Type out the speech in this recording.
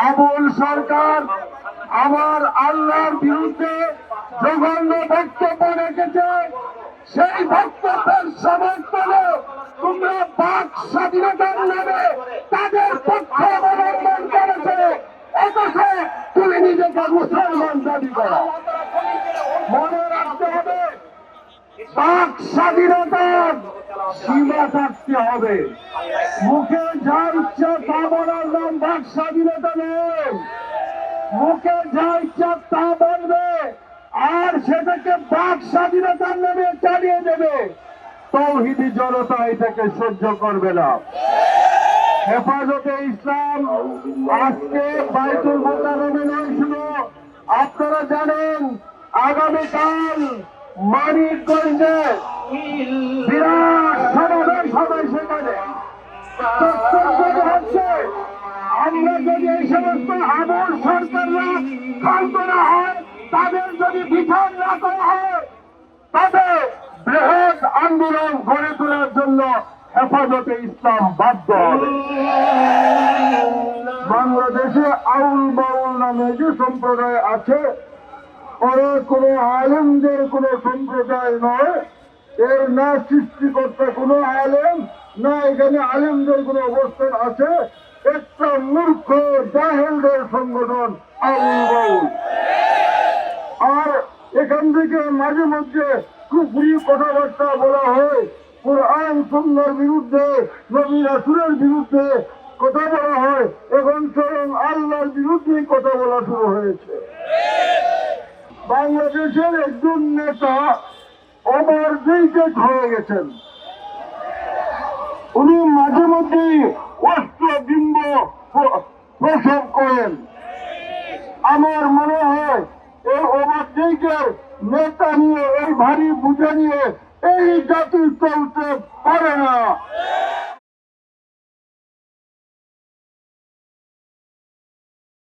আবুল সরকার আমার আল্লাহর বিরুদ্ধে জঘন্য বক্তব্য রেখেছে। সেই বক্তব্যের সমর্থনে তোমরা বাক স্বাধীনতার নামে তাদের পক্ষ অবলম্বন করেছে, অথচ তুমি নিজেকে মুসলমান দাবি করো। মনে রাখতে হবে, বাক স্বাধীনতার সীমা থাকতে হবে। মুখে যা ইচ্ছা তা বলার নাম বাক স্বাধীনতা নয়। মুখে যা ইচ্ছা তা বলবে আর সেটাকে বাক স্বাধীনতার নামে চালিয়ে দেবে, তৌহিদি জনতা এটাকে সহ্য করবে না। হেফাজতে ইসলাম আজকে বাইতুল মোকাররমে নয় শুধু, আপনারা জানেন আগামীকাল মানিকগঞ্জে বিরাট সমাবেশ হবে। সেখানে হচ্ছে আমরা যদি এই সমস্ত আবুল সরকাররা ক্ষান্ত না হয়, তাদের যদি বিচার না করা হয়, তবে বৃহৎ আন্দোলন গড়ে তোলার জন্য হেফাজতে ইসলাম বাধ্য হবে। বাংলাদেশে আউল বাউল নামে যে সম্প্রদায় আছে, ওরা কোনো আলেমদের কোনো সম্প্রদায় নয়। এর না সৃষ্টিকর্তা কোনো আলেম, না এখানে আলেমদের কোনো অবস্থান আছে। একটা মূর্খ জাহেলদের সংগঠন আউল বাউল। আর এখান থেকে মাঝে মধ্যে কুফরি কথাবার্তা বলা হয়, কোরআন সুন্নাহর বিরুদ্ধে, নবী রাসূলের বিরুদ্ধে কথা বলা হয়। এখন স্বয়ং আল্লাহর বিরুদ্ধে কথা বলা শুরু হয়েছে। বাংলাদেশের একজন নেতা ওমর জেইকেট হয়ে গেছেন। উনি মাঝে মধ্যেই অস্ত্রবিম্ব প্রসব করেন। আমার মনে হয় এই ওমর জেইকের নেতা নিয়ে, এই ভারী বুঝা নিয়ে এই জাতি চলতে পারে না।